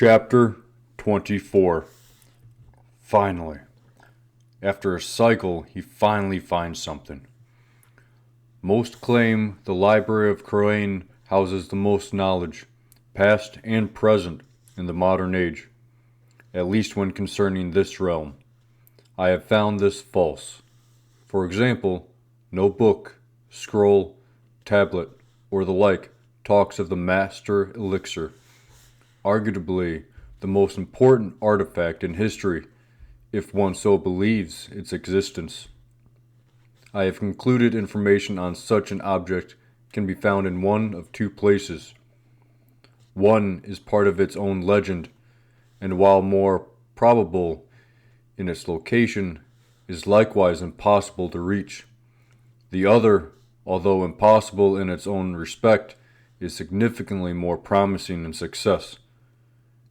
Chapter 24. Finally. After a cycle, he finally finds something. Most claim the Library of Croane houses the most knowledge, past and present, in the modern age, at least when concerning this realm. I have found this false. For example, no book, scroll, tablet, or the like talks of the Master Elixir, arguably the most important artifact in history, if one so believes its existence. I have concluded information on such an object can be found in one of two places. One is part of its own legend, and while more probable in its location, is likewise impossible to reach. The other, although impossible in its own respect, is significantly more promising in success.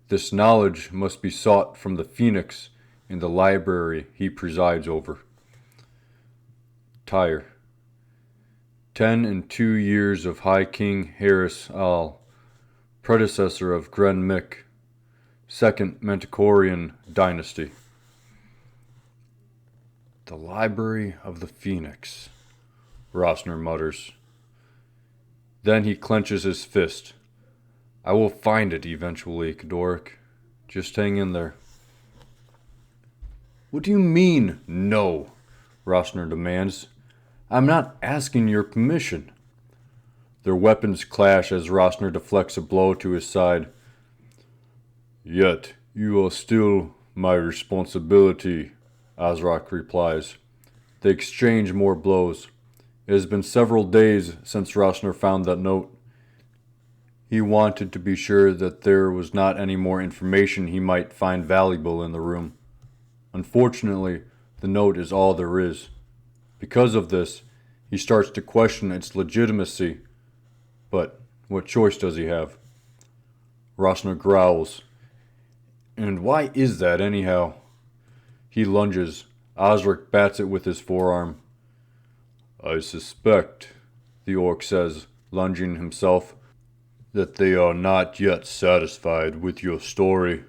This knowledge must be sought from the Phoenix in the library he presides over. Tyre. 10 years of High King Harris Al, predecessor of Gren Mick, Second Manticorian Dynasty. The Library of the Phoenix, Rosner mutters. Then he clenches his fist. I will find it eventually, K'doric. Just hang in there. What do you mean, no? Rosner demands. I'm not asking your permission. Their weapons clash as Rosner deflects a blow to his side. Yet you are still my responsibility, Azrak replies. They exchange more blows. It has been several days since Rosner found that note. He wanted to be sure that there was not any more information he might find valuable in the room. Unfortunately, the note is all there is. Because of this, he starts to question its legitimacy. But what choice does he have? Rosner growls. And why is that, anyhow? He lunges. Osric bats it with his forearm. I suspect, the orc says, lunging himself, that they are not yet satisfied with your story.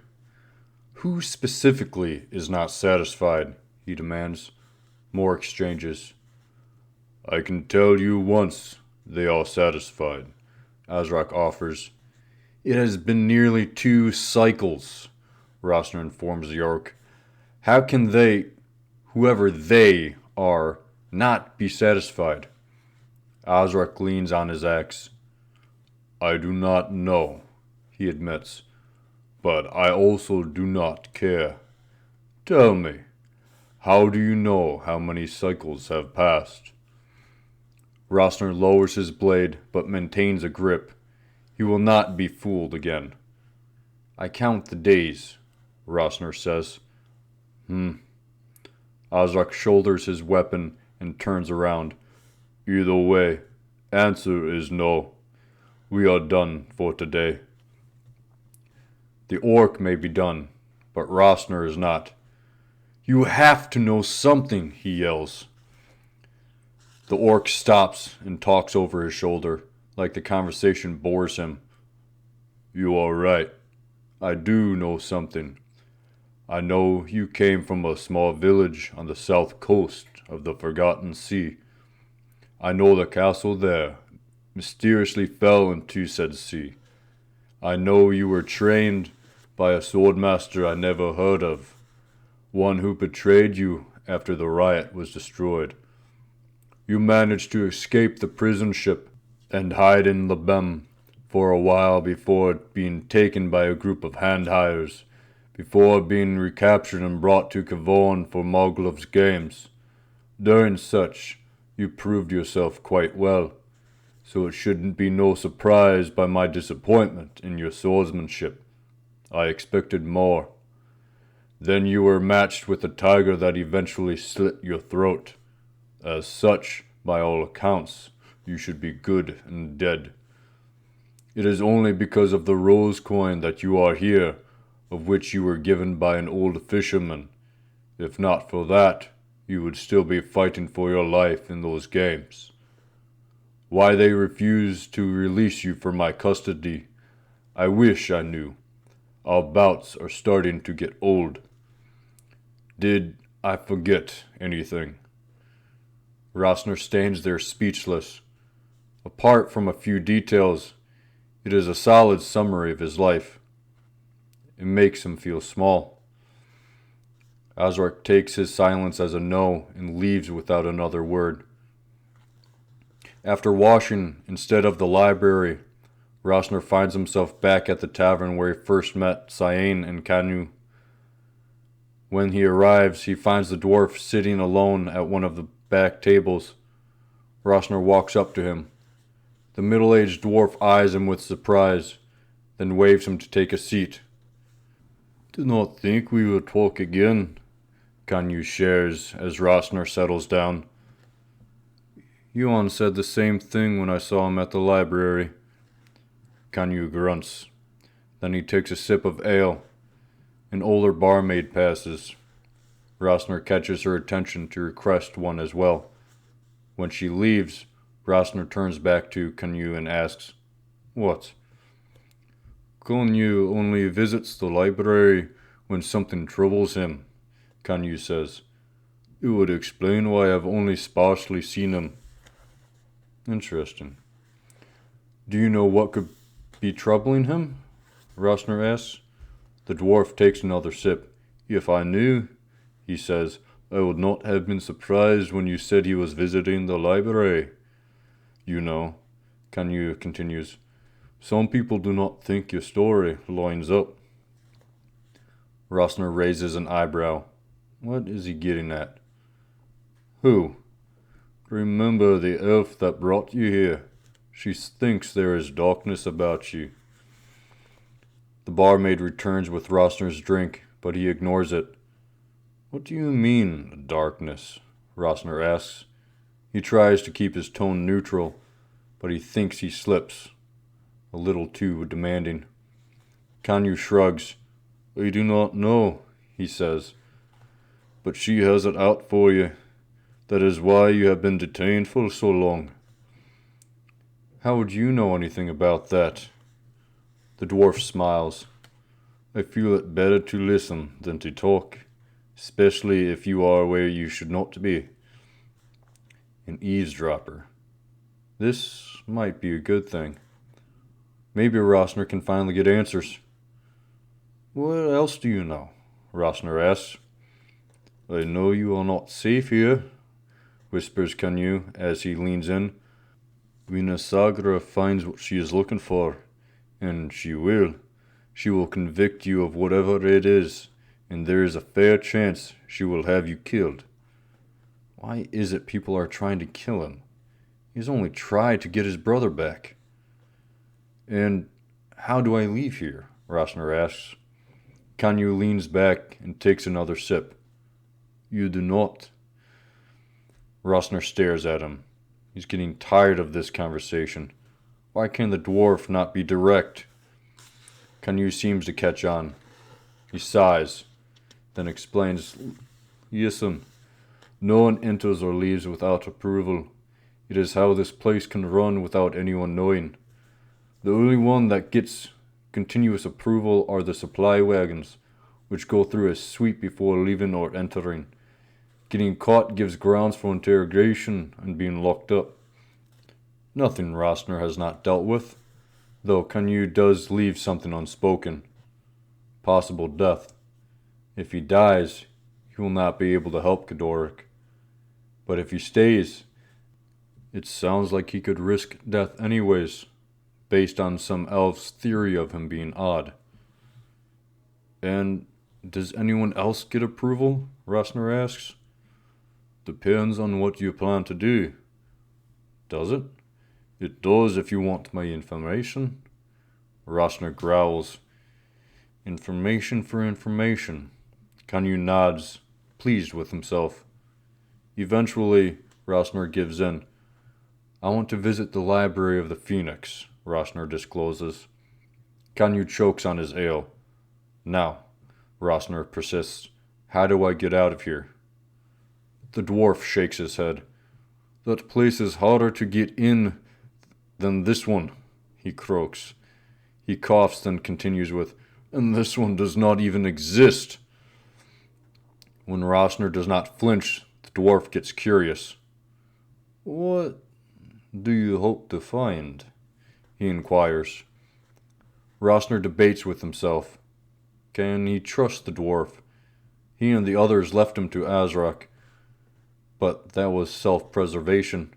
Who specifically is not satisfied? He demands. More exchanges. I can tell you once they are satisfied, Azrak offers. It has been nearly 2 cycles, Rosner informs the orc. How can they, whoever they are, not be satisfied? Azrak leans on his axe. I do not know, he admits, but I also do not care. Tell me, how do you know how many cycles have passed? Rosner lowers his blade, but maintains a grip. He will not be fooled again. I count the days, Rosner says. Azrak shoulders his weapon and turns around. Either way, answer is no. We are done for today. The orc may be done, but Rosner is not. You have to know something, he yells. The orc stops and talks over his shoulder, like the conversation bores him. You are right. I do know something. I know you came from a small village on the south coast of the Forgotten Sea. I know the castle there mysteriously fell into said sea. I know you were trained by a swordmaster I never heard of, one who betrayed you after the riot was destroyed. You managed to escape the prison ship and hide in Lebem for a while before being taken by a group of hand-hires, before being recaptured and brought to Kavon for Moglov's games. During such, you proved yourself quite well, so it shouldn't be no surprise by my disappointment in your swordsmanship. I expected more. Then you were matched with a tiger that eventually slit your throat. As such, by all accounts, you should be good and dead. It is only because of the rose coin that you are here, of which you were given by an old fisherman. If not for that, you would still be fighting for your life in those games. Why they refused to release you from my custody, I wish I knew. Our bouts are starting to get old. Did I forget anything? Rosner stands there speechless. Apart from a few details, it is a solid summary of his life. It makes him feel small. Ozark takes his silence as a no and leaves without another word. After washing instead of the library, Rosner finds himself back at the tavern where he first met Cyane and Canu. When he arrives, he finds the dwarf sitting alone at one of the back tables. Rosner walks up to him. The middle-aged dwarf eyes him with surprise, then waves him to take a seat. "Did not think we would talk again," Canu shares as Rosner settles down. "Yuan said the same thing when I saw him at the library." Canu grunts. Then he takes a sip of ale. An older barmaid passes. Rosner catches her attention to request one as well. When she leaves, Rosner turns back to Canu and asks, "What?" "Canu only visits the library when something troubles him," Canu says. "It would explain why I've only sparsely seen him." "Interesting. Do you know what could be troubling him?" Rosner asks. The dwarf takes another sip. "If I knew," he says, "I would not have been surprised when you said he was visiting the library. You know," Canu continues, "some people do not think your story lines up." Rosner raises an eyebrow. What is he getting at? "Who?" "Remember the elf that brought you here? She thinks there is darkness about you." The barmaid returns with Rosner's drink, but he ignores it. "What do you mean, darkness?" Rosner asks. He tries to keep his tone neutral, but he thinks he slips. A little too demanding. Canu shrugs. "I do not know," he says. "But she has it out for you. That is why you have been detained for so long." "How would you know anything about that?" The dwarf smiles. "I feel it better to listen than to talk, especially if you are where you should not be." An eavesdropper. This might be a good thing. Maybe Rosner can finally get answers. "What else do you know?" Rosner asks. "I know you are not safe here," whispers Canu as he leans in. "When Asagra finds what she is looking for, and she will convict you of whatever it is, and there is a fair chance she will have you killed." Why is it people are trying to kill him? He's only tried to get his brother back. "And how do I leave here?" Rosner asks. Canu leans back and takes another sip. "You do not." Rosner stares at him. He's getting tired of this conversation. Why can the dwarf not be direct? Canu seems to catch on. He sighs, then explains, "Listen, no one enters or leaves without approval. It is how this place can run without anyone knowing. The only one that gets continuous approval are the supply wagons, which go through a sweep before leaving or entering. Getting caught gives grounds for interrogation and being locked up. Nothing Rosner has not dealt with, though Canu does leave something unspoken. Possible death. If he dies, he will not be able to help Godoric. But if he stays, it sounds like he could risk death anyways, based on some elf's theory of him being odd." "And does anyone else get approval?" Rosner asks. "Depends on what you plan to do." "Does it?" "It does if you want my information." Rosner growls. Information for information. Canu nods, pleased with himself. Eventually, Rosner gives in. "I want to visit the Library of the Phoenix," Rosner discloses. Canu chokes on his ale. "Now," Rosner persists, "how do I get out of here?" The dwarf shakes his head. "That place is harder to get in than this one," he croaks. He coughs, then continues with, And this one does not even exist. When Rosner does not flinch, the dwarf gets curious. What do you hope to find? He inquires. Rosner debates with himself. Can he trust the dwarf? He and the others left him to Azrak, but that was self-preservation.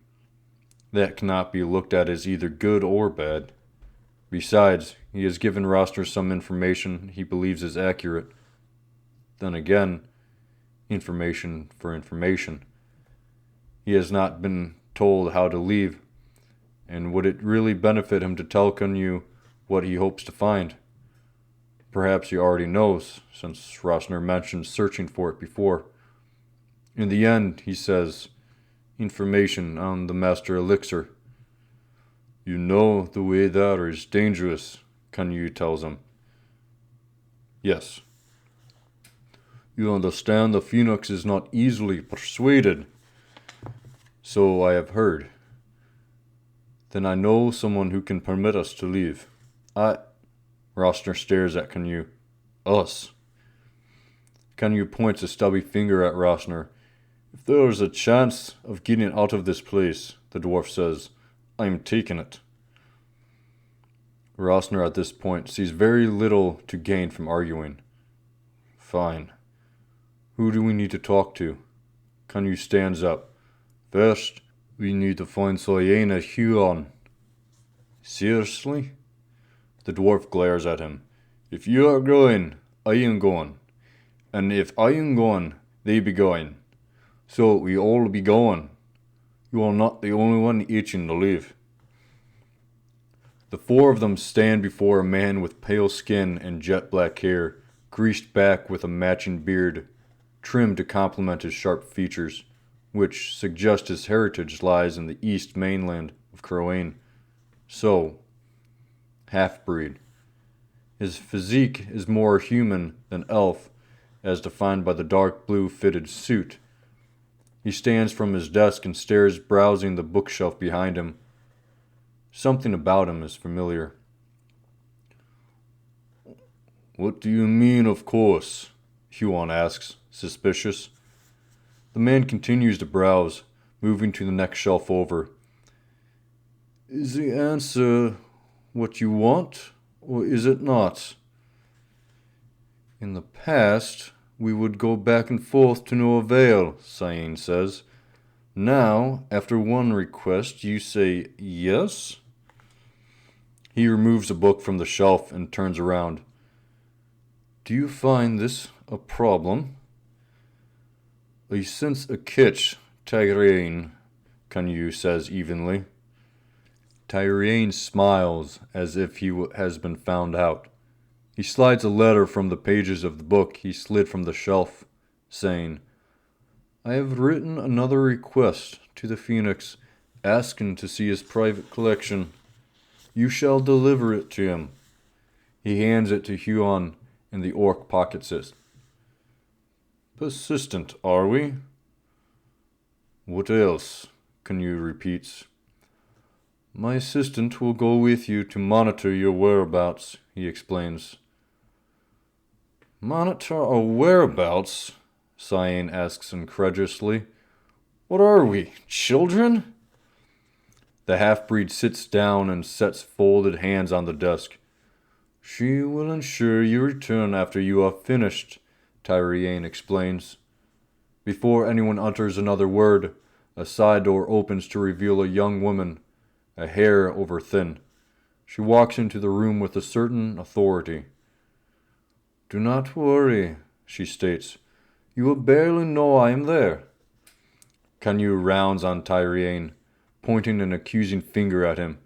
That cannot be looked at as either good or bad. Besides, he has given Rosner some information he believes is accurate. Then again, information for information. He has not been told how to leave, and would it really benefit him to tell Kunyu what he hopes to find? Perhaps he already knows, since Rosner mentioned searching for it before. In the end, he says, information on the Master Elixir. You know the way there is dangerous, Kunyu tells him. Yes. You understand the Phoenix is not easily persuaded. So I have heard. Then I know someone who can permit us to leave. Rosner stares at Kunyu. Us. Kunyu points a stubby finger at Rosner. If there is a chance of getting out of this place, the dwarf says, I'm taking it. Rosner at this point sees very little to gain from arguing. Fine. Who do we need to talk to? Kunyu stands up. First, we need to find Soyena Huon. Seriously? The dwarf glares at him. If you are going, I am going. And if I am going, they be going. So we all be going. You are not the only one itching to leave. The four of them stand before a man with pale skin and jet black hair, greased back with a matching beard, trimmed to complement his sharp features, which suggest his heritage lies in the east mainland of Croane. So, half-breed. His physique is more human than elf, as defined by the dark blue fitted suit. He stands from his desk and stares, browsing the bookshelf behind him. Something about him is familiar. What do you mean, of course? Huon asks, suspicious. The man continues to browse, moving to the next shelf over. Is the answer what you want, or is it not? In the past, we would go back and forth to no avail, Cyan says. Now, after one request, you say yes? He removes a book from the shelf and turns around. Do you find this a problem? I sense a kitsch, Tyrian, Kunyu says evenly. Tyrian smiles as if he has been found out. He slides a letter from the pages of the book he slid from the shelf, saying, I have written another request to the Phoenix, asking to see his private collection. You shall deliver it to him. He hands it to Huon, and the orc pockets it. Persistent, are we? What else? Kunyu repeats. My assistant will go with you to monitor your whereabouts, he explains. Monitor our whereabouts? Cyan asks incredulously. What are we, children? The half-breed sits down and sets folded hands on the desk. She will ensure you return after you are finished, Tyrian explains. Before anyone utters another word, a side door opens to reveal a young woman, a hair over thin. She walks into the room with a certain authority. Do not worry, she states. You will barely know I am there. Kunyu rounds on Tyrian, pointing an accusing finger at him.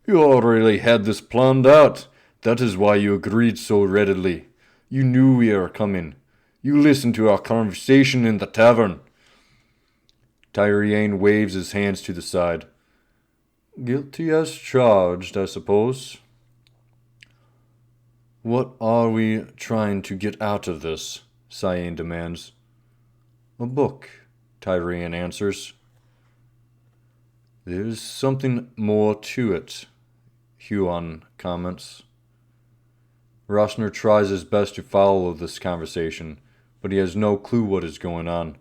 You already had this planned out. That is why you agreed so readily. You knew we were coming. You listened to our conversation in the tavern. Tyrian waves his hands to the side. Guilty as charged, I suppose. What are we trying to get out of this? Cyan demands. A book, Tyrian answers. There's something more to it, Huon comments. Rosner tries his best to follow this conversation, but he has no clue what is going on.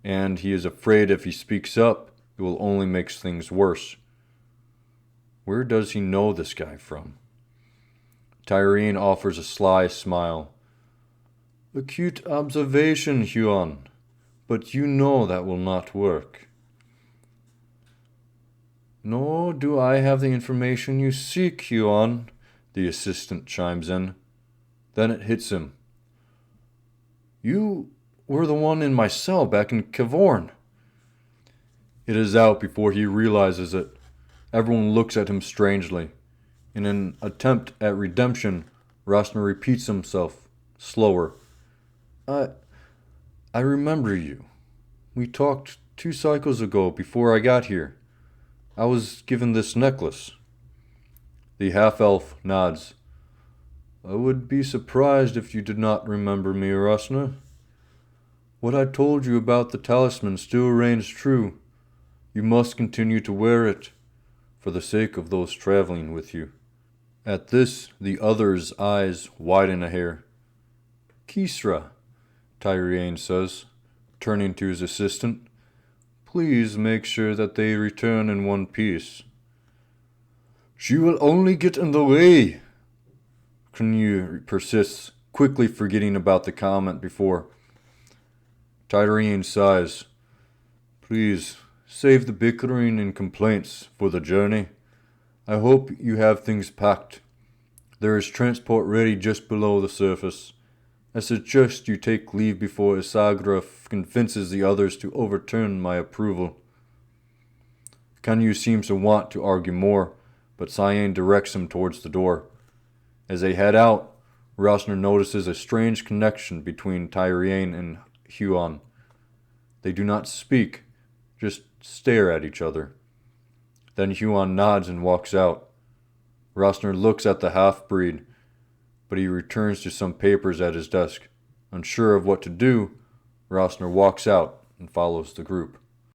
And he is afraid if he speaks up, it will only make things worse. Where does he know this guy from? Tyrene offers a sly smile. Acute observation, Huon, but you know that will not work. Nor do I have the information you seek, Huon, the assistant chimes in. Then it hits him. You were the one in my cell back in Cavorn. It is out before he realizes it. Everyone looks at him strangely. In an attempt at redemption, Rosner repeats himself, slower. I remember you. We talked 2 cycles ago before I got here. I was given this necklace. The half-elf nods. I would be surprised if you did not remember me, Rosner. What I told you about the talisman still reigns true. You must continue to wear it, for the sake of those traveling with you. At this, the other's eyes widen a hair. Kisra, Tyrene says, turning to his assistant. Please make sure that they return in one piece. She will only get in the way, Crenu persists, quickly forgetting about the comment before. Tyrene sighs. Please, save the bickering and complaints for the journey. I hope you have things packed. There is transport ready just below the surface. I suggest you take leave before Isagra convinces the others to overturn my approval. Kanyu seems to want to argue more, but Cyan directs him towards the door. As they head out, Rosner notices a strange connection between Tyrene and Huon. They do not speak, just stare at each other. Then Huon nods and walks out. Rosner looks at the half-breed, but he returns to some papers at his desk. Unsure of what to do, Rosner walks out and follows the group.